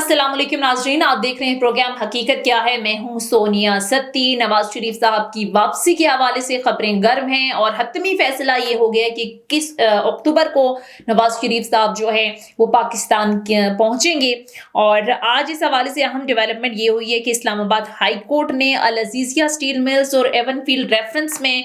अस्सलाम वालेकुम नाज़रीन, आप देख रहे हैं प्रोग्राम हकीकत क्या है। मैं हूं सोनिया सत्ती। नवाज शरीफ साहब की वापसी के हवाले से खबरें गर्म हैं और हतमी फैसला ये हो गया कि किस अक्टूबर को नवाज शरीफ साहब जो है वो पाकिस्तान पहुंचेंगे। और आज इस हवाले से अहम डेवलपमेंट ये हुई है कि इस्लामाबाद हाई कोर्ट ने अल अजीजिया स्टील मिल्स और एवनफील्ड रेफरेंस में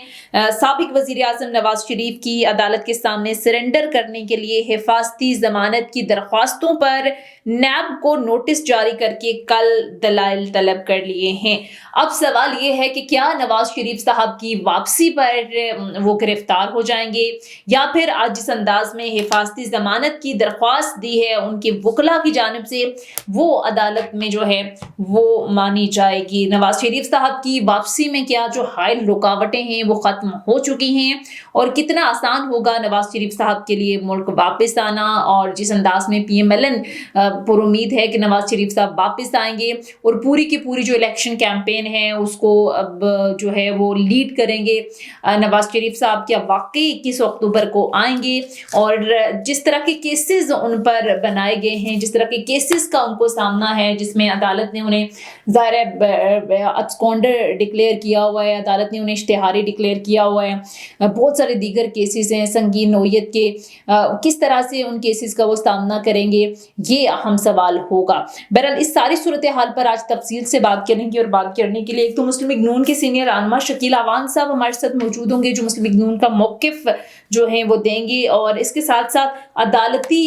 साबिक वजीर आज़म नवाज शरीफ की अदालत के सामने सरेंडर करने के लिए हिफाजती जमानत की दरख्वास्तों पर नैब को नोटिस जारी करके कल दलाइल तलब कर लिए हैं। अब सवाल ये है कि क्या नवाज शरीफ साहब की वापसी पर वो गिरफ्तार हो जाएंगे या फिर आज जिस अंदाज में हिफाजती जमानत की दरख्वास्त दी है उनके वकला की जानिब से वो अदालत में जो है वो मानी जाएगी। नवाज शरीफ साहब की वापसी में क्या जो हायल रुकावटें हैं वो खत्म हो चुकी हैं और कितना आसान होगा नवाज शरीफ साहब के लिए मुल्क वापस आना। और जिस अंदाज में PMLN पुरुमीद है कि नवाज शरीफ साहब वापस आएंगे और पूरी की पूरी जो इलेक्शन कैंपेन है उसको अब जो है वो लीड करेंगे नवाज शरीफ साहब। क्या वाकई 21 अक्टूबर को आएंगे और जिस तरह के केसेस उन पर बनाए गए हैं, जिस तरह के केसेस का उनको सामना है, जिसमें अदालत ने उन्हें ज़ाहिर अब्सकॉन्डर डिक्लेयर किया हुआ है, अदालत ने उन्हें इश्तिहारी डिक्लेयर किया हुआ है, बहुत सारे दीगर केसेस हैं संगीन नौयत के, किस तरह से उन केसेस का वो सामना करेंगे ये अहम सवाल होगा। बहरहाल इस सारी सूरत हाल पर आज तफसील से बात करेंगे और बात करने के लिए एक तो मुस्लिम लीग नून के सीनियर रहनुमा शकील अवान साहब हमारे साथ मौजूद होंगे जो मुस्लिम लीग नून का मौकिफ जो है वो देंगे और इसके साथ साथ अदालती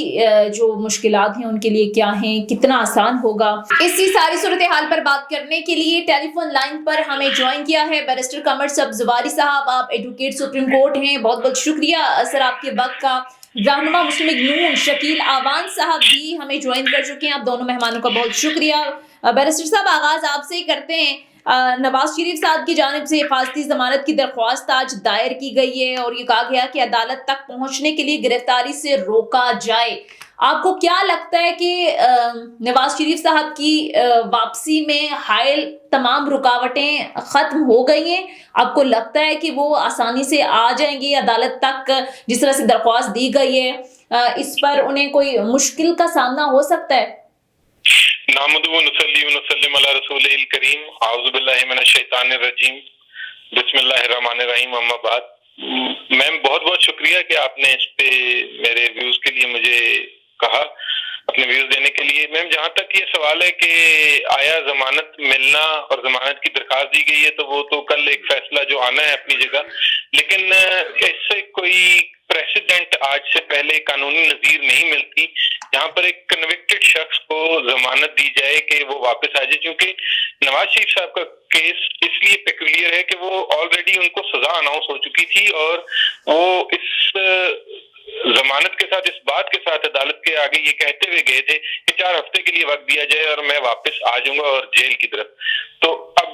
जो मुश्किलात हैं उनके लिए क्या हैं, कितना आसान होगा। इसी सारी सूरत हाल पर बात करने के लिए टेलीफोन लाइन पर हमें ज्वाइन किया है बैरिस्टर कमर सब्जवारी साहब। आप एडवोकेट सुप्रीम कोर्ट हैं, बहुत बहुत शुक्रिया सर आपके वक्त का। रहनुमा मुस्लिम लीग नून शकील अवान साहब भी हमें ज्वाइन कर चुके हैं। आप दोनों मेहमानों का बहुत शुक्रिया। बैरिस्टर साहब आगाज आपसे ही करते हैं। नवाज शरीफ साहब की जानिब से हिफाजती जमानत की दरख्वास्त आज दायर की गई है और ये कहा गया कि अदालत तक पहुंचने के लिए गिरफ्तारी से रोका जाए। आपको क्या लगता है कि नवाज शरीफ साहब की वापसी में हायल तमाम रुकावटें खत्म हो गई हैं? आपको लगता है कि वो आसानी से आ जाएंगे अदालत तक? जिस तरह से दरख्वास्त दी गई है इस पर उन्हें कोई मुश्किल का सामना हो सकता है? नामुदु व नुसल्ली व नुसल्लिम अला रसूलिल करीम, आऊज़ु बिल्लाहि मिनश शैतानिर रजीम, बिस्मिल्लाहिर रहमानिर रहीम, अम्मा बाद। मैम बहुत बहुत शुक्रिया कि आपने इस पे मेरे व्यूज के लिए मुझे कहा, अपने व्यूज देने के लिए। मैम जहाँ तक ये सवाल है कि आया जमानत मिलना और जमानत की दरखास्त दी गई है तो वो तो कल एक फैसला जो आना है अपनी जगह, लेकिन इससे कोई प्रेसिडेंट आज से पहले कानूनी नजीर नहीं मिलती जहाँ पर एक कन्विक्टेड शख्स को जमानत दी जाए कि वो वापस आ जाए। क्योंकि नवाज शरीफ साहब का केस इसलिए पेक्यूलियर है कि वो ऑलरेडी उनको सजा अनाउंस हो चुकी थी और वो इस जमानत के साथ, इस बात के साथ अदालत के आगे ये कहते हुए गए थे कि 4 हफ्ते के लिए वक्त दिया जाए और मैं वापस आ जाऊंगा और जेल की तरफ। तो अब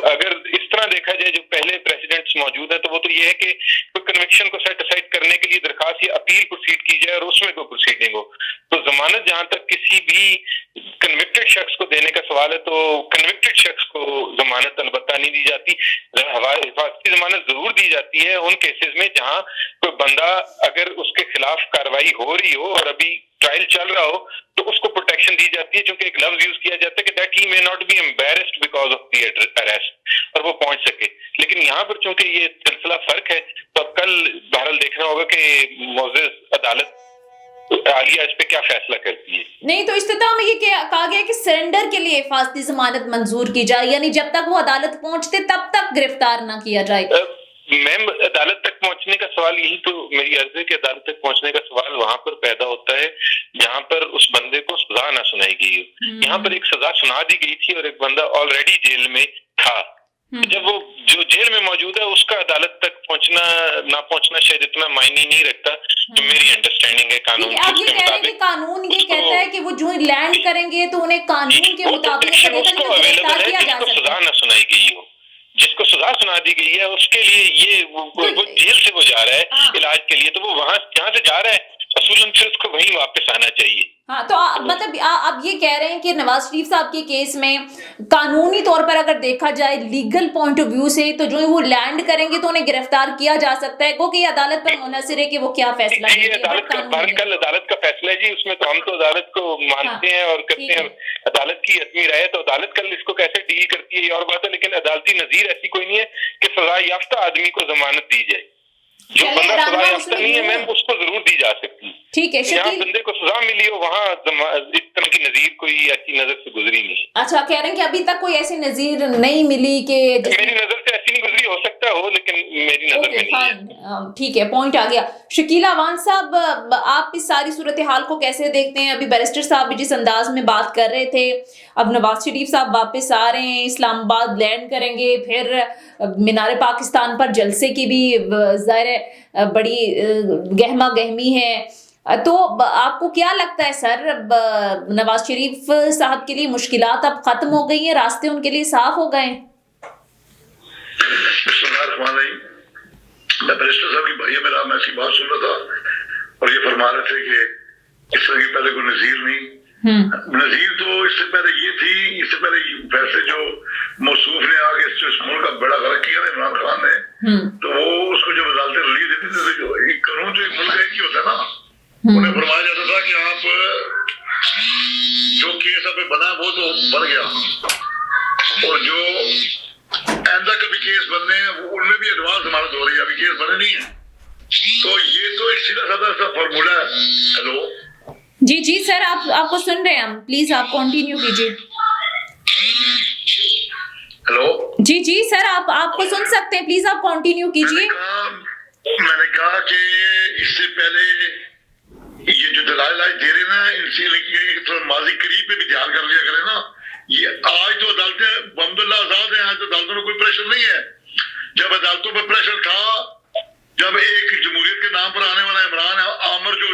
अगर इस तरह देखा जाए जो पहले प्रेसिडेंट्स मौजूद है तो वो तो ये है कि कोई कन्विक्शन को सेट असाइड करने के लिए दरखास्त या अपील प्रोसीड की जाए और उसमें कोई प्रोसीडिंग हो। तो जमानत जहां तक किसी भी कन्विक्टेड शख्स को देने का सवाल है तो कन्विक्टेड शख्स को जमानत अलबत्ता नहीं दी जाती। हिफाजती जमानत जरूर दी जाती है उन केसेस में जहां कोई बंदा अगर उसके खिलाफ कार्रवाई हो रही हो और अभी ट्रायल चल रहा हो तो उसको प्रोटेक्शन दी जाती है, क्योंकि एक लफ्ज यूज किया जाता है कि that he may not be embarrassed because of the arrest, और वो पहुंच सके। लेकिन यहाँ पर चूंकि ये सिलसिला फर्क है तो अब कल बहरहाल देखना होगा कि मोअज़्ज़ज़ अदालत आलिया इस पे क्या फैसला करती है। नहीं तो इस्तिताह में ये कहा गया कि सरेंडर के लिए हिफाजती जमानत मंजूर की जाए, यानी जब तक वो अदालत पहुंचते तब तक गिरफ्तार ना किया जाए। मैम अदालत तक पहुंचने का सवाल, यही तो मेरी अर्ज है कि अदालत तक पहुंचने का सवाल वहां पर पैदा होता है जहां पर उस बंदे को सजा ना सुनाई गई हो। यहाँ पर एक सजा सुना दी गई थी और एक बंदा ऑलरेडी जेल में था। जब वो जो जेल में मौजूद है उसका अदालत तक पहुंचना ना पहुंचना शायद इतना मायने नहीं रखता, जो मेरी अंडरस्टैंडिंग है कानून की। आप ये कह रहे हैं कि कानून ये कहता है कि वो जो लैंड करेंगे तो उन्हें कानून के मुताबिक सजा ना सुनाई गई हो, जिसको सजा सुना दी गई है उसके लिए ये वो जेल से वो जा रहा है इलाज के लिए, तो वो वहां जहाँ से जा रहा है असूलन फिर उसको वहीं वापस आना चाहिए। हाँ, तो मतलब आप ये कह रहे हैं कि नवाज शरीफ साहब के केस में कानूनी तौर पर अगर देखा जाए लीगल पॉइंट ऑफ व्यू से, तो जो वो लैंड करेंगे तो उन्हें गिरफ्तार किया जा सकता है, क्योंकि अदालत पर मुनहसर है कि वो क्या फैसला ये देती है। अदालत का बहरकल अदालत का फैसला है जी, उसमें तो हम तो अदालत को मानते हैं और करते हैं। अदालत की हतमी राय है, तो अदालत कल इसको कैसे डील करती है ये और बात है, लेकिन अदालती नजीर ऐसी कोई नहीं है कि सजा याफ्ता आदमी को जमानत दी जाए। जो बंदा सजा याफ्ता नहीं है मैम, उसको जरूर दी जा सकती है। ठीक है, जहाँ बंदे को सजा मिली हो वहाँ इस तरह की नजीर कोई ऐसी नजर से गुजरी नहीं। अच्छा, कह रहे हैं कि अभी तक कोई ऐसी नजीर नहीं मिली कि मेरी नजर से ऐसी नहीं गुजरी, हो सकता हो लेकिन मेरी नजर में नहीं है। ठीक है, पॉइंट आ गया। शकील अवान साहब, आप इस सारी सूरत हाल को कैसे देखते हैं? अभी बैरिस्टर साहब भी जिस अंदाज में बात कर रहे थे, अब नवाज शरीफ साहब वापस आ रहे हैं, इस्लामाबाद लैंड करेंगे, फिर मीनार पाकिस्तान पर जलसे की भी ज़ाहिर बड़ी गहमा गहमी है, तो आपको क्या लगता है सर, नवाज शरीफ साहब के लिए मुश्किलात अब खत्म हो गई हैं, रास्ते उनके लिए साफ हो गए? मैं बैरिस्टर साहब की भाई है मेरा, मैं इसकी बात सुन रहा था और ये फरमा रहे थे कि इस तरह की पहले कोई नजीर नहीं। नजीर तो इससे पहले ये थी, इससे पहले वैसे जो मौसूफ ने आगे इस मुल्क का बड़ा गलत किया ना इमरान खान ने, तो वो उसको जब अदालतें रिलीज देती थी, जो कानून जो एक मुल्क का एक ही होता है ना, उन्हें फरमाया जाता था कि आप जो केस अब बना वो तो बन गया, और जो आइंदा कभी केस बनने हैं उनमें भी एडवांस जमानत हो रही है, अभी केस बने नहीं है। तो ये तो एक सीधा साधा सा फॉर्मूला है। हेलो जी जी सर, आपको सुन रहे हैं हम, प्लीज आप कंटिन्यू कीजिए। हेलो जी जी सर, आपको सुन सकते हैं, प्लीज आप कंटिन्यू कीजिए। मैंने कहा कि इससे पहले ये जो दलाल दे रहे ना, इनसे थोड़ा माजी करीब पे भी ध्यान कर लिया करें ना। ये आज तो अदालतें अल्हम्दुलिल्लाह आजाद हैं, आज तो अदालतों में कोई प्रेशर नहीं है। जब अदालतों पर प्रेशर था, जब एक जमहूरियत के नाम पर आने वाला इमरान आमर जो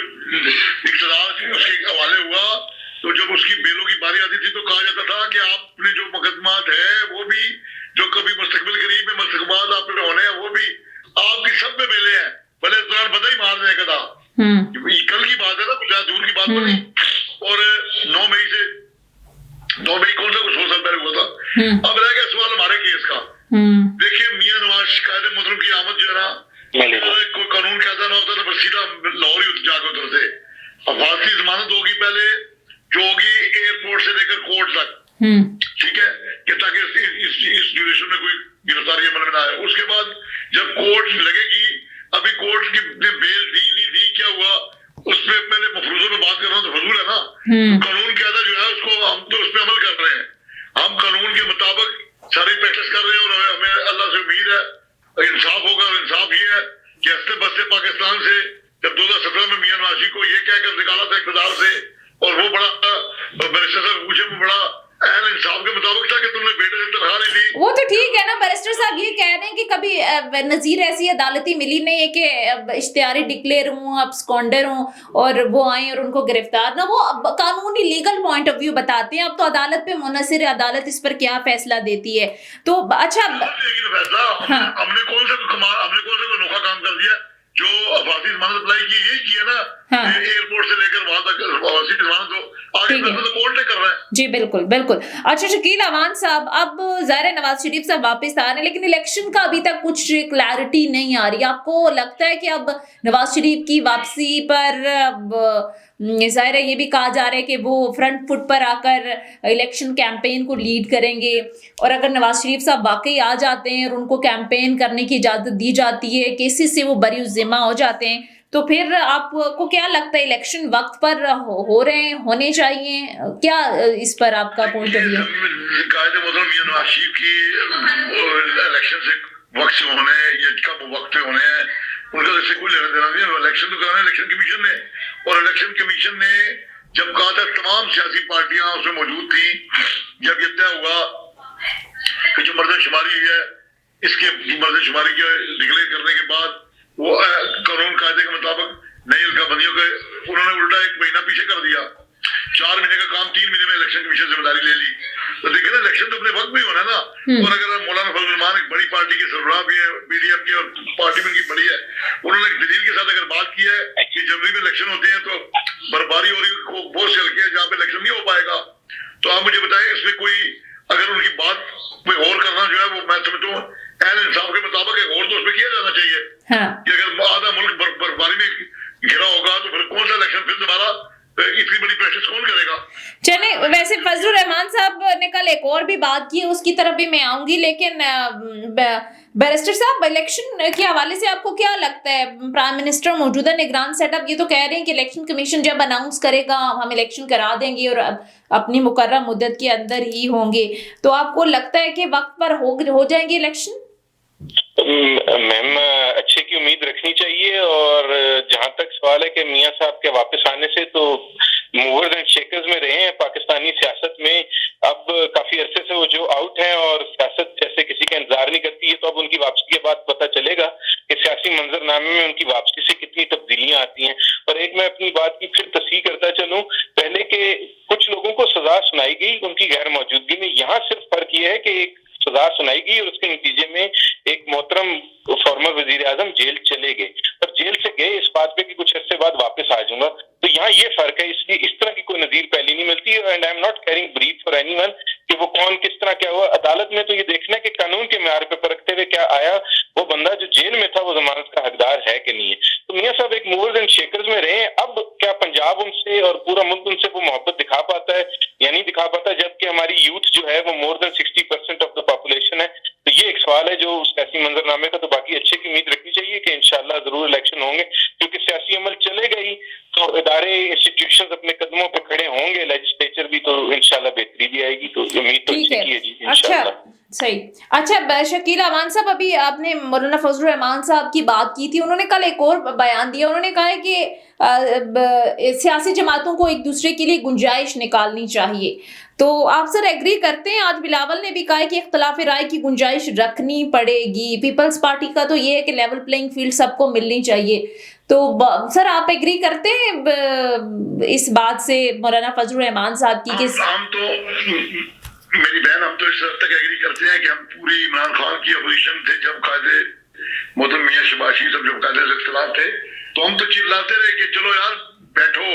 इख्तियार उसके हवाले हुआ, तो जब उसकी बेलों की बारी आती थी तो कहा जाता था कि आपने जो मुकदमात है वो भी जो कभी मुस्तकबिल करीब में मुस्तकबाल आप पे होने हैं वो भी आपकी सब में बेले हैं, भले इस दौरान बता ही मार देने का था। कल की बात है ना, कुछ दूर की बात तो नहीं। और 9 मई कौन सा कुछ 100 साल पहले हुआ था। अब रह गया सवाल हमारे केस का। देखिए मियां नवाज कायदे मुहतरम की आमद जो है ना, कोई कानून कहता ना होता तो बस सीधा लाहौर ही जाकर उधर से अब फांसी जमानत होगी, पहले जो होगी एयरपोर्ट से लेकर कोर्ट तक, ठीक है, कि ताकि इस ड्यूरेशन में कोई गिरफ्तारी अमल में ना आए। उसके बाद जब कोर्ट लगेगी, अभी कोर्ट की बेल दी नहीं दी, क्या हुआ उसमें पहले मफरूजों में बात कर रहा हूँ तो फजूल है ना। तो कानून कहता जो है उसको हम तो उस पर अमल कर रहे हैं, हम कानून के मुताबिक सारी प्रैक्टिस कर रहे हैं, और हमें अल्लाह से उम्मीद है इंसाफ होगा। और इंसाफ ये है कि हंसते बसते पाकिस्तान से जब 2017 में मियां नवाज को ये कहकर निकाला था इक़्तिदार से, और वो बड़ा बैरिस्टर साहब पूछे में बड़ा अहल इंसाफ के मुताबिक था कि तुमने बेटे से तनख्वाह ले ली। वो तो ठीक है ना, बैरिस्टर साहब ये कह रहे हैं कि कभी नजीर ऐसी अदालती मिली नहीं है कि इश्तिहारी डिक्लेयर हूँ, अब स्कॉन्डर हूँ और वो आए और उनको गिरफ्तार ना, वो कानूनी लीगल पॉइंट ऑफ व्यू बताते हैं। अब तो अदालत पे मुनहसिर है, अदालत इस पर क्या फैसला देती है। तो अच्छा फैसला हमने कौन सा अनोखा काम कर दिया जो फांसी जमानत अप्लाई की, यही किया ना, एयरपोर्ट से लेकर वहां तक फांसी जमानत हो, आगे तो कोर्ट कर रहा है। जी बिल्कुल बिल्कुल। अच्छा शकील अवान साहब, अब ज़ाहिर नवाज शरीफ साहब वापस आ रहे हैं, लेकिन इलेक्शन का अभी तक कुछ क्लैरिटी नहीं आ रही। आपको लगता है कि अब नवाज शरीफ की वापसी पर ज़ाहिर ये भी कहा जा रहा है कि वो फ्रंट फुट पर आकर इलेक्शन कैंपेन को लीड करेंगे, और अगर नवाज शरीफ साहब वाकई आ जाते हैं और उनको कैंपेन करने की इजाज़त दी जाती है, केसेस से वो बरी-उज़्ज़िम्मा हो जाते हैं, तो फिर आपको क्या लगता है इलेक्शन वक्त पर हो रहे हैं, होने चाहिए? क्या इस पर आपका पॉइंट ऑफ व्यू? कायदे मुहतरम मियां नवाज शरीफ की इलेक्शन से वक्त से होने या कब वक्त पे होने हैं उनका इससे कोई लेना देना नहीं है। इलेक्शन तो कराना इलेक्शन कमीशन ने, और इलेक्शन कमीशन ने जब कहा था तमाम सियासी पार्टियां उसमें मौजूद थी, जब ये तय हुआ कि जो मर्दशुमारी है इसके मर्दशुमारी के डिक्लेयर करने के बाद वो कानून कायदे के मुताबिक नई हल्काबंदियों का उन्होंने उल्टा 1 महीना पीछे कर दिया। 4 महीने का काम 3 महीने में इलेक्शन कमीशन जिम्मेदारी ले ली। तो देखिए ना, इलेक्शन तो अपने वक्त में ही होना ना। और अगर मौलाना फजल रहमान एक बड़ी पार्टी के सरबराह भी है, पीडीएम की, और पार्टी में उनकी बड़ी है, उन्होंने एक दलील के साथ अगर बात की है कि जनवरी में इलेक्शन होते हैं तो बर्फबारी हो रही है, बहुत से हल्के हैं जहाँ पे इलेक्शन नहीं हो पाएगा। तो आप मुझे बताएं इसमें कोई अगर उनकी बात कोई और करना जो है वो मैं समझता हूँ अहल इंसाफ के मुताबिक एक और तो उसमें किया जाना चाहिए। हाँ। कि अगर आधा मुल्क बर्फबारी में घिरा होगा तो फिर कौन सा इलेक्शन फिर दोबारा इतनी बड़ी प्रैक्टिस कौन करेगा। चले, वैसे फजलुर रहमान साहब ने कल एक और भी बात की, उसकी तरफ भी मैं आऊंगी, लेकिन बैरिस्टर साहब इलेक्शन के हवाले से आपको क्या लगता है? प्राइम मिनिस्टर मौजूदा निगरान सेटअप ये तो कह रहे हैं कि इलेक्शन कमीशन जब अनाउंस करेगा हम इलेक्शन करा देंगे और अपनी मुकर्रर मुद्दत के अंदर ही होंगे, तो आपको लगता है कि वक्त पर हो जाएंगे इलेक्शन? मैम, अच्छे की उम्मीद रखनी चाहिए। और जहां तक सवाल है कि मियां साहब के वापस आने से, तो मूवर्स एंड शेकर्स में रहे हैं पाकिस्तानी सियासत में, अब काफी अरसे से वो जो आउट हैं और सियासत जैसे किसी का इंतजार नहीं करती है, तो अब उनकी वापसी के बाद पता चलेगा कि सियासी मंजरनामे में उनकी वापसी से कितनी तब्दीलियां आती हैं। और एक मैं अपनी बात की फिर तस्हीह करता चलूं, पहले के कुछ लोगों को सजा सुनाई गई उनकी गैर मौजूदगी में, यहाँ सिर्फ फर्क यह है कि एक सजा सुनाई गई और उसके नतीजे में एक मोहतरम फॉर्मर वजीर आजम जेल चले गए, और जेल से गए इस बात पे कि कुछ अरसे बाद वापस आ जाऊंगा। तो यहाँ ये फर्क है, इसलिए इस तरह की कोई नजीर पहली नहीं मिलती। And I am not carrying brief for anyone कि वो कौन किस तरह क्या हुआ। अदालत में तो ये देखना है कि कानून के म्यार पे परखते हुए क्या आया, वो बंदा जो जेल में था वो जमानत का हकदार है कि नहीं है। तो मियां साहब एक मूवर्स एंड शेकर्स में रहे हैं, अब क्या पंजाब उनसे और पूरा मुल्क उनसे वो मोहब्बत दिखा पाता है या नहीं दिखा पाता, जबकि हमारी यूथ जो है वो more than 60% of the population है। तो ये एक सवाल है जो सियासी मंजरनामे का, तो बाकी अच्छे की उम्मीद रखनी चाहिए कि इंशाल्लाह जरूर इलेक्शन होंगे, क्योंकि सियासी अमल चलेगा ही तो इदारे इंस्टीट्यूशंस अपने कदमों पे खड़े होंगे, लेजिस्लेचर भी, तो इंशाल्लाह बेहतरी भी आएगी। तो उम्मीद तो अच्छी की है जी इंशाल्लाह। सही। अच्छा शकील अमान साहब, अभी आपने मौलाना फजलुर रहमान साहब की बात की थी, उन्होंने कल एक और बयान दिया, उन्होंने कहा है कि सियासी जमातों को एक दूसरे के लिए गुंजाइश निकालनी चाहिए। तो आप सर एग्री करते हैं? आज बिलावल ने भी कहा है कि इख्तलाफ राय की गुंजाइश रखनी पड़ेगी। पीपल्स पार्टी का तो ये है कि लेवल प्लेइंग फील्ड सबको मिलनी चाहिए। तो सर आप एग्री करते हैं इस बात से मौलाना फजलुर रहमान साहब की? हम तो मेरी बहन, हम तो इस हद तक एग्री करते हैं कि हम पूरी इमरान खान की अपोजिशन थे जब कायदे मोहतरम मियां शबाशी सब जब कायदे से इख्तिलाफ थे, तो हम तो चिल्लाते रहे कि चलो यार बैठो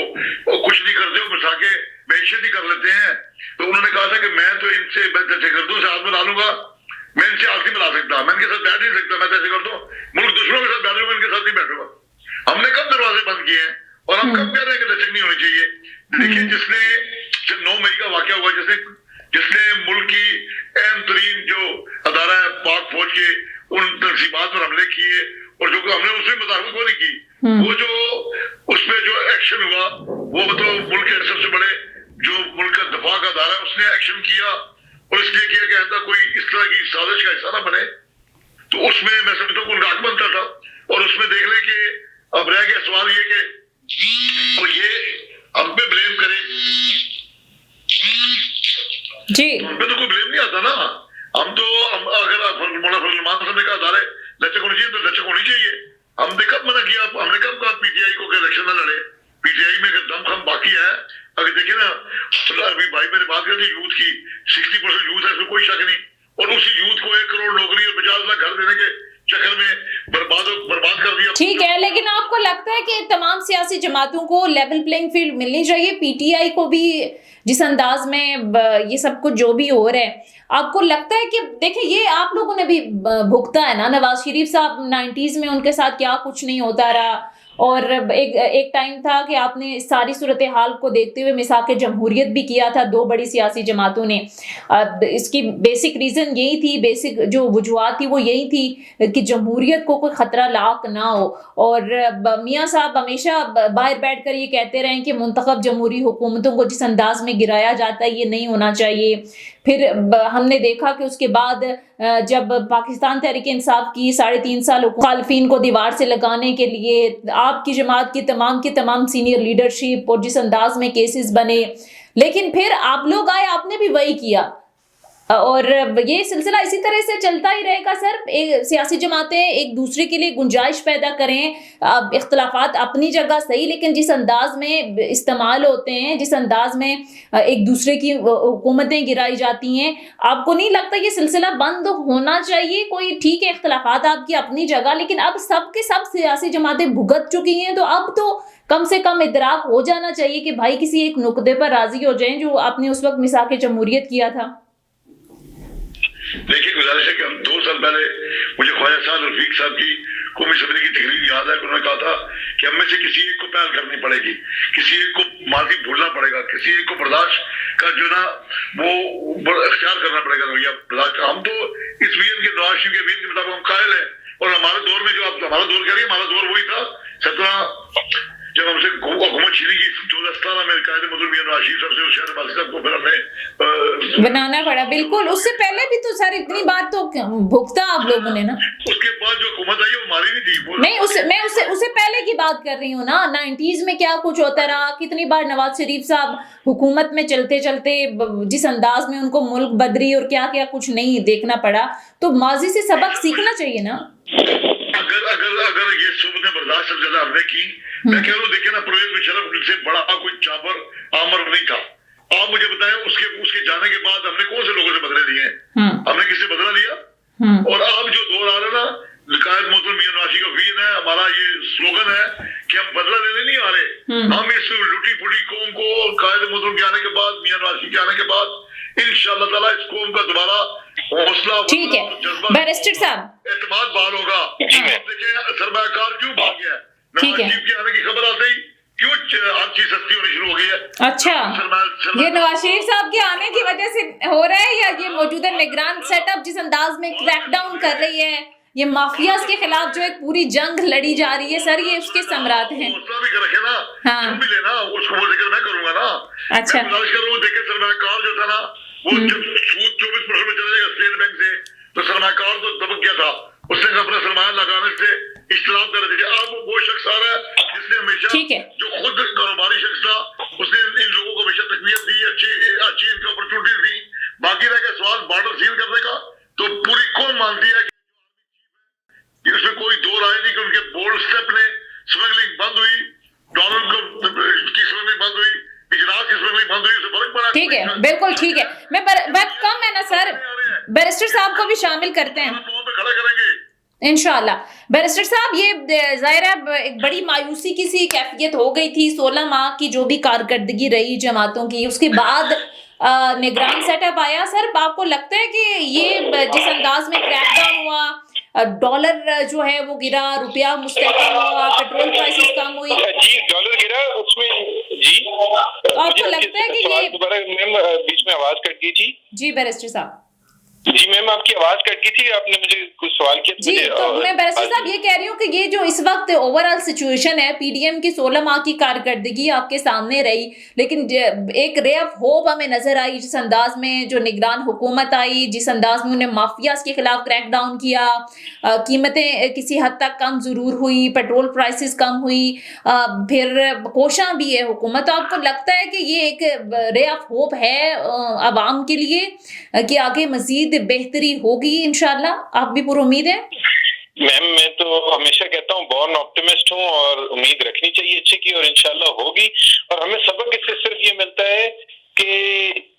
और कुछ नहीं करते हो, मिसा के बेइज्जती कर लेते हैं। तो उन्होंने कहा था कि मैं तो इनसे कर दूं, हाथ मिला लूंगा, मैं इनसे हाथ नहीं मिला सकता, मैं इनके साथ बैठ नहीं सकता, मैं तो ऐसे कर दूं, मुल्क दुश्मनों के साथ बैठूंगा, इनके साथ नहीं बैठूंगा। हमने कब दरवाजे बंद किए हैं और हम कब कह रहे हैं कि लचक नहीं होनी चाहिए? देखिए, जिसने 9 मई का वाकया हुआ, जिसने मुल्क की अहम तरीन जो अदारा है पाक फौज के उन तनसीबात पर हमले किए और जो हमने उसमें मुताबिक वो नहीं की, वो जो उसमें जो एक्शन हुआ वो तो मुल्क के सबसे बड़े जो मुल्क का दफा का अदारा है उसने एक्शन किया और इसलिए किया कि आइंदा कोई इस तरह की साजिश का हिस्सा ना बने। तो उसमें मैं समझता हूँ उनका हक बनता था। और उसमें देख ले कि अब रह गया सवाल ये कि वो ये हम पे ब्लेम करे जी, हम पे तो कोई ब्लेम नहीं आता ना। हम तो अगर मौलाना फजलुर रहमान साहब ने कहा अदारे लचक होनी चाहिए तो लचक होनी चाहिए। हमने कब मना किया? हमने कब कहा पीटीआई को इलेक्शन न लड़े? पीटीआई में अगर दमखम बाकी है, अगर देखे ना, अभी भाई मैंने बात कर दी यूथ की, 60% यूथ है, इसमें कोई शक नहीं। और उसी यूथ को 1 करोड़ नौकरी और 50 लाख घर देने के चक्कर में बर्बाद कर दिया। ठीक है, लेकिन आपको लगता है कि तमाम सियासी जमातों को लेवल प्लेइंग फील्ड मिलनी चाहिए? पीटीआई को भी जिस अंदाज में ये सब कुछ जो भी हो रहा है, आपको लगता है कि देखिए ये आप लोगों ने भी भुगता है ना, नवाज शरीफ साहब 90s में उनके साथ क्या कुछ नहीं होता रहा, और एक टाइम था कि आपने सारी सूरत हाल को देखते हुए मिसाक जमहूरियत भी किया था 2 बड़ी सियासी जमातों ने। इसकी बेसिक रीज़न यही थी, बेसिक जो वजूहत थी वो यही थी कि जमहूरियत को कोई ख़तरा लाक ना हो। और मियाँ साहब हमेशा बाहर बैठ कर ये कहते रहे कि मुंतखब जमहूरी हुकूमतों को जिस अंदाज में गिराया जाता है ये नहीं होना चाहिए। फिर हमने देखा कि उसके बाद जब पाकिस्तान तहरीक इंसाफ की 3.5 साल मुखालिफिन को दीवार से लगाने के लिए आपकी जमात की तमाम सीनियर लीडरशिप और जिस अंदाज में केसेस बने, लेकिन फिर आप लोग आए, आपने भी वही किया। और ये सिलसिला इसी तरह से चलता ही रहेगा सर। सियासी जमातें एक दूसरे के लिए गुंजाइश पैदा करें, अब इख्तलाफात अपनी जगह सही, लेकिन जिस अंदाज में इस्तेमाल होते हैं, जिस अंदाज में एक दूसरे की हुकूमतें गिराई जाती हैं, आपको नहीं लगता ये सिलसिला बंद होना चाहिए? कोई ठीक है, इख्तलाफात आपकी अपनी जगह, लेकिन अब सब के सब सियासी जमातें भुगत चुकी हैं, तो अब तो कम से कम इदराक हो जाना चाहिए कि भाई किसी एक नुक्ते पर राजी हो जाएं, जो आपने उस वक्त मिसाक जमहूरियत किया था। देखिए, गुजारिश है कि हम 2 साल पहले मुझे ख्वाजा साहब रफीक साहब की कौमी असम्बली की तकरीर याद है, उन्होंने कहा था कि हम में से किसी एक को पहल करनी पड़ेगी, किसी एक को माजी भूलना पड़ेगा, किसी एक को बर्दाश्त का जो ना वो अख्तियार करना पड़ेगा रवैया बर्दाश्त। हम तो इस विजन के नवाज शरीफ के विजन के मुताबिक हम कायल है, और हमारे दौर में जो आप हमारा दौर कह रही है, हमारा दौर वही था 17 जब हमसे हुकूमत छीनी की 2017 में कायदे मजदूर मियां नवाज शरीफ साहब से और शहर वासी साहब को फिर हमने बनाना पड़ा। बिल्कुल, उससे पहले भी तो सर इतनी बार तो भुगता आप लोगों ने ना। उसके बाद जो हुकूमत आई वो हमारी नहीं थी। नहीं, मैं उससे पहले की बात कर रही हूँ ना। 90s में क्या कुछ होता रहा, कितनी बार नवाज शरीफ साहब हुकूमत में चलते चलते जिस अंदाज में उनको मुल्क बदरी और क्या क्या कुछ नहीं देखना पड़ा। तो माजी से सबक सीखना चाहिए ना। अगर ये सोबतें बर्दाश्त सबसे ज्यादा हमने की, मैं कह रहा हूँ, देखिए ना, परवेज मुशर्रफ से बड़ा कोई चाबर आमर नहीं था। आप मुझे बताएं, उसके जाने के बाद हमने कौन से लोगों से बदले लिए? हमने किससे बदला लिया? और अब जो दौर आ रहा है ना, कायद मोहतरम मियां नवाज शरीफ का विजन है, हमारा ये स्लोगन है कि हम बदला लेने नहीं आ रहे। हम इस लुटी पुटी कौम को कायद मोहतरम के आने के बाद, मियां नवाज शरीफ के आने के बाद इंशाअल्लाह ताला इस कौम का दोबारा हौसला, ठीक है बैरिस्टर साहब, एतमाद बहाल होगा। देखिए सरमायाकार क्यों भाग गया? ठीक है, नवाज शरीफ के आने की खबर आते ही क्यों हर चीज सस्ती होनी शुरू हो गई है? अच्छा, ये नवाज शरीफ साहब के आने की वजह से हो रहा है, या ये मौजूदा निगरान सेटअप जिस अंदाज में क्रैकडाउन कर रही है, ये माफियाज के खिलाफ जो एक पूरी जंग लड़ी जा रही है सर, ये उसके समरात हैं? भी रखे ना, हाँ, भी लेना, उसको वो जिक्र मैं करूंगा ना। अच्छा, मैं गुजारिश कर रहा हूं, देखिए सरमायाकार जो था ना, वो जब सूद 24% में चला जाएगा स्टेट बैंक से, तो सरमायाकार तो दबक गया था, उसने अपना सरमाया लगाने से इख्तिलाफ कर रहे थे। अब वो शख्स आ रहा है जिसने हमेशा, ठीक है, जो खुद कारोबारी शख्स था, उसने इन लोगों को हमेशा तकवीत दी, अच्छी इनकी अपॉर्चुनिटी दी। बाकी रह गया सवाल बॉर्डर सील करने का, तो पूरी कौन मानती है कि उसमें कोई दो राय नहीं कि उनके बोल्ड स्टेप ने स्मगलिंग बंद हुई, डॉलर की स्मगलिंग बंद हुई, इजरात की स्मगलिंग बंद हुई, उससे फर्क पड़ा। ठीक है, बिल्कुल ठीक है। मैं वक्त कम है ना सर, बैरिस्टर साहब को भी शामिल करते हैं खड़ा करेंगे इंशाल्लाह। बैरिस्टर साहब, ये जाहिर है एक बड़ी मायूसी की सी कैफियत हो गई थी 16 माह की जो भी कारकर्दगी रही जमातों की, उसके बाद निगरान सेटअप आया। सर आपको लगता है कि ये जिस अंदाज में क्रैकडाउन हुआ, डॉलर जो है वो गिरा, रुपया मुस्तहकम हुआ, पेट्रोल प्राइसेस कम हुई, जी डॉलर गिरा, उसमें जी आपको लगता है कि ये मैम बीच में आवाज कट गई थी? जी बैरिस्टर साहब, जी मैम आपकी आवाज कट गई थी, आपने मुझे कुछ सवाल किया जी। तो मैं बैरिस्टर साहब ये कह रही हूँ कि ये जो इस वक्त ओवरऑल सिचुएशन है, पीडीएम की 16 माह की कारकर्दगी आपके सामने रही, लेकिन एक रे ऑफ होप हमें नजर आई जिस अंदाज में जो निगरान हुकूमत आई, जिस अंदाज में उन्हें माफियाज के खिलाफ क्रैकडाउन किया, कीमतें किसी हद तक कम जरूर हुई, पेट्रोल प्राइसेस कम हुई, फिर कोशां भी है हुकूमत। तो आपको लगता है कि ये एक रे ऑफ होप है अवाम के लिए कि आगे मजीद बेहतरी होगी इंशाल्लाह? आप भी पूरी उम्मीद है? मैम मैं तो हमेशा कहता हूँ बॉर्न ऑप्टिमिस्ट हूँ, और उम्मीद रखनी चाहिए अच्छी की, और इंशाल्लाह होगी। और हमें सबक इससे सिर्फ ये मिलता है कि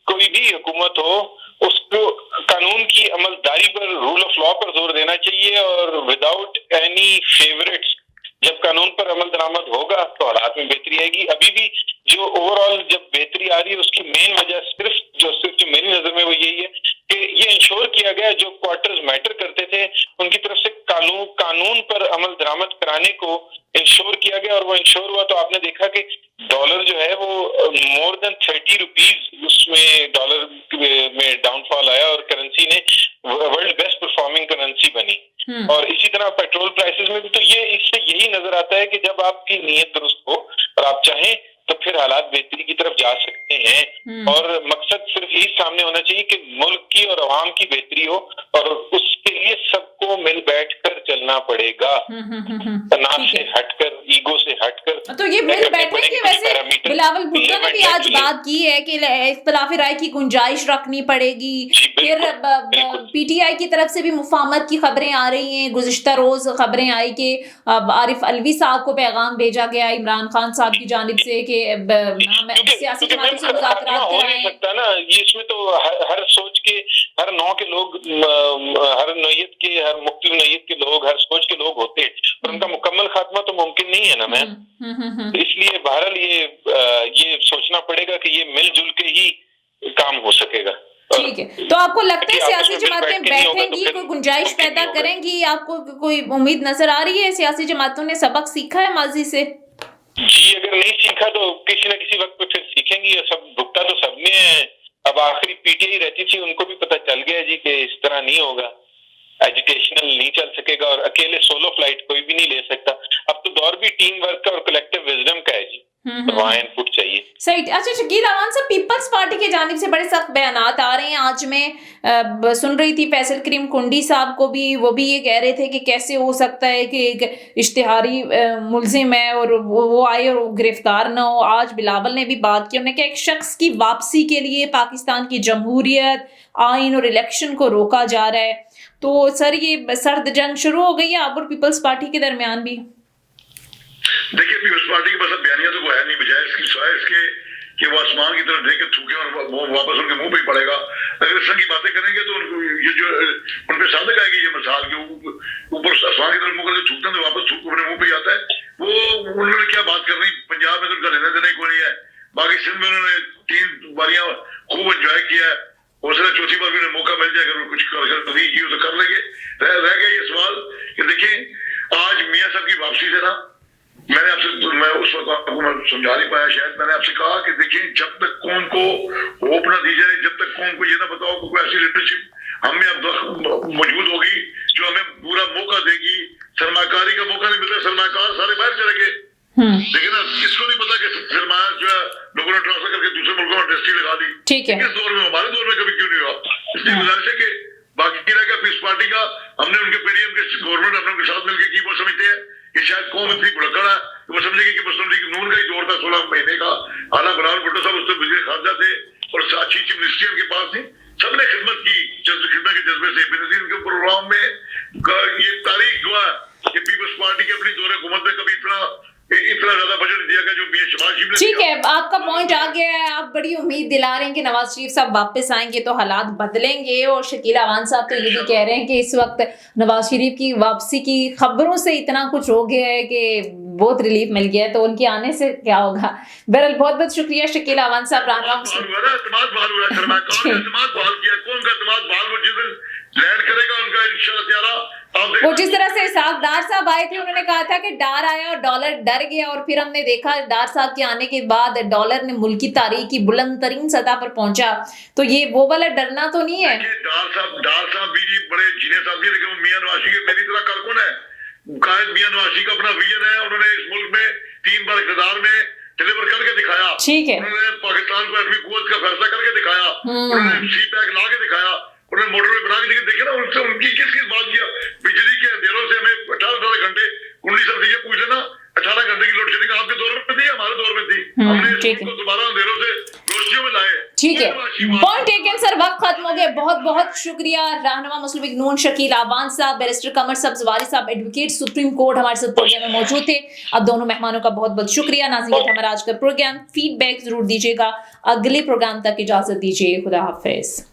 कोई भी हुकूमत हो, उसको कानून की अमलदारी पर, रूल ऑफ लॉ पर जोर देना चाहिए, और विदाउट एनी फेवरेट्स जब कानून पर अमल दरामद होगा तो हालात में बेहतरी आएगी। अभी भी जो ओवरऑल जब बेहतरी आ रही है उसकी मेन वजह सिर्फ जो मेरी नजर में वो यही है कि ये इंश्योर किया गया, जो क्वार्टर्स मैटर करते थे उनकी तरफ से कानून पर अमल दरामद कराने को इंश्योर किया गया, और वो इंश्योर हुआ। तो आपने देखा कि डॉलर जो है वो मोर देन 30 रुपीज उसमें डॉलर में डाउनफॉल आया, और करेंसी ने वर्ल्ड बेस्ट परफॉर्मिंग करेंसी बनी। और इसी तरह पेट्रोल प्राइसेस में भी तो ये इससे यही नजर आता है कि जब आपकी नीयत दुरुस्त हो और आप चाहें तो फिर हालात बेहतरी की तरफ जा सकते हैं। और मकसद सिर्फ यही सामने होना चाहिए कि मुल्क की और अवाम की बेहतरी हो, और उसके लिए सबको मिल बैठ कर चलना पड़ेगा, तनाव से हटकर, ईगो से हटकर। तो ये मिल बैठेंगे। वैसे बिलावल भुट्टो ने भी आज बात की है कि इख्तिलाफी राय की गुंजाइश रखनी पड़ेगी। फिर पीटीआई की तरफ से भी मुफाहमत की खबरें आ रही हैं। गुज़िश्ता रोज खबरें आई कि आरिफ अलवी साहब को पैगाम भेजा गया इमरान खान साहब की जानिब से कि हम सियासी जमातों से मुज़ाकरात हो नहीं सकता ना ये। इसमें तो हर सोच के, हर नौ के लोग, हर नौयत के, हर मुख्तलिफ नौयत के लोग, हर सोच के लोग होते हैं, पर उनका मुकम्मल खात्मा तो मुमकिन नहीं है ना मैम। इसलिए बहरहाल ये सोचना पड़ेगा कि ये मिलजुल के ही काम हो सकेगा। ठीक है, तो आपको लगता है सियासी जमातें बैठेंगी, कोई गुंजाइश पैदा करेंगी? आपको कोई उम्मीद नजर आ रही है? सियासी जमातों ने सबक सीखा है माजी से? जी, अगर नहीं सीखा तो किसी न किसी वक्त पे फिर सीखेंगी। सब भुगता तो सबने है। अब आखिरी पीटीआई रहती थी, उनको भी पता चल गया जी कि इस तरह नहीं होगा, एजुकेशनल नहीं चल सकेगा और अकेले सोलो फ्लाइट कोई भी नहीं ले सकता। अब तो दौर भी टीम वर्क का और कलेक्टिव विजडम का है जी, वहाँ इनपुट चाहिए। सही। अच्छा शकील अवान साहब, पीपल्स पार्टी के जानिब से बड़े सख्त बयानात आ रहे हैं। आज मैं सुन रही थी फैसल करीम कुंडी साहब को भी, वो भी ये कह रहे थे कि कैसे हो सकता है कि एक इश्तिहारी मुलजिम है और वो आए और वो गिरफ्तार ना हो। आज बिलावल ने भी बात की, उन्होंने कहा एक शख्स की वापसी के लिए पाकिस्तान की जमहूरियत, आइन और इलेक्शन को रोका जा रहा है। तो सर ये सर्द जंग शुरू हो गई है आप और पीपल्स पार्टी के दरमियान भी? देखिए, पीपल्स पार्टी के पास बयानिया तो है नहीं, बजाय इसकी सिवाय इसके कि वो आसमान की तरफ देख के थूके और वो वापस उनके मुंह पे ही पड़ेगा। अगर इस तरह की बातें करेंगे तो ये जो उन पे सादक आएगी ये मिसाल के ऊपर आसमान की तरफ मुंह करके थूकते हैं तो वापस थूक अपने मुंह पे ही आता है। वो उन्होंने क्या बात कर रही, पंजाब में तो उनका लेने देने कोई नहीं है, बाकी सिंध में उन्होंने 3 बारियां खूब एंजॉय किया है। हो सकता है चौथी बार भी उन्हें मौका मिल जाए, अगर कुछ नहीं की तो कर लेंगे। रह गया ये सवाल कि देखिए आज मियां साहब की वापसी से ना, मैं उस वक्त आपको मैं समझा नहीं पाया शायद, मैंने आपसे कहा कि देखिए जब तक कौम को होप ना दी जाए, जब तक कौम को ये ना बताओ कि कोई ऐसी लीडरशिप हम में अब मौजूद होगी जो हमें पूरा मौका देगी। सरमाकारी का मौका नहीं मिलता, सरमाकार सारे बाहर चले गए। लेकिन किसको नहीं पता कि सरमाया जो है लोगों ने ट्रांसफर करके दूसरे मुल्कों में इंडस्ट्री लगा दी। ठीक है, इस दौर में, हमारे दौर में कभी क्यों नहीं हुआ? इसलिए गुजारिश है कि बाकी रह गया पीस पार्टी का, हमने उनके पीडीएम के गवर्नमेंट अपने उनके साथ मिलकर की वो समझते हैं कि शायद कौम इतनी भुलक्कड़ है कि वो समझेगी कि मुस्लिम लीग नून का ही दौर था 16 महीने का। हालांकि बिलावल भुट्टो साहब उससे वजीर खारजा थे और अच्छी चीफ मिनिस्ट्री उनके पास थी, सबने खिदमत की खिदमत के जज्बे से। बेनजीर के प्रोग्राम में ये तारीख हुआ कि पीपल्स पार्टी के अपनी दौरे हुकूमत में कभी इतना ज्यादा बजट दिया गया जो मियां शहबाज शरीफ ने। ठीक है, आपका पॉइंट आ गया है। आप बड़ी उम्मीद दिला रहे हैं कि नवाज शरीफ साहब वापस आएंगे तो हालात बदलेंगे, और शकील अवान साहब तो ये भी कह रहे हैं कि इस वक्त नवाज शरीफ की वापसी की खबरों से इतना कुछ हो गया है कि बहुत रिलीफ मिल गया है, तो उनके आने से क्या होगा। बहरहाल बहुत बहुत शुक्रिया शकील अवान साहब। वो जिस तरह से इसहाक डार साहब आए थे, उन्होंने कहा था कि डार आया और डॉलर डर गया, और फिर हमने देखा डार साहब के आने के बाद डॉलर ने मुल्की तारीख की बुलंद तरीन सतह पर पहुंचा। तो ये वो वाला डरना तो नहीं है। डार साहब भी बड़े जीने साहब, लेकिन मियां नवाज शरीफ मेरी तरह कारकुन है। कायद मियां नवाज शरीफ का अपना विजन है, उन्होंने इस मुल्क में 3 बार इक़्तिदार में डिलीवर करके दिखाया। ठीक है, उन्होंने पाकिस्तान को एटमी कुव्वत का फैसला करके दिखाया, उन्होंने सी पैक ला के दिखाया, उन्होंने मोटरवे बना के देखे ना। उनसे उनकी किस बात किया? बिजली के अंधेरों से हमें 18 घंटे कुंडी साहब से पूछ लेना, 18 घंटे की लोड शेडिंग आपके दौर में थी, हमारे दौर में थी। हमने इसको दोबारा अंधेरों से रोशनियों में लाए। ठीक है, पॉइंट टेकन सर, वक्त खत्म हो गया। बहुत बहुत शुक्रिया रहनुमा मुस्लिम लीग नून शकील अवान साहब, बैरिस्टर कमर सब्ज़ वाली साहब, एडवोकेट सुप्रीम कोर्ट हमारे साथ प्रोग्राम में मौजूद थे। अब दोनों मेहमानों का बहुत बहुत शुक्रिया। नाज़रीन, हमारा आज का प्रोग्राम फीडबैक जरूर दीजिएगा। अगले प्रोग्राम तक इजाजत दीजिए। खुदा हाफिज।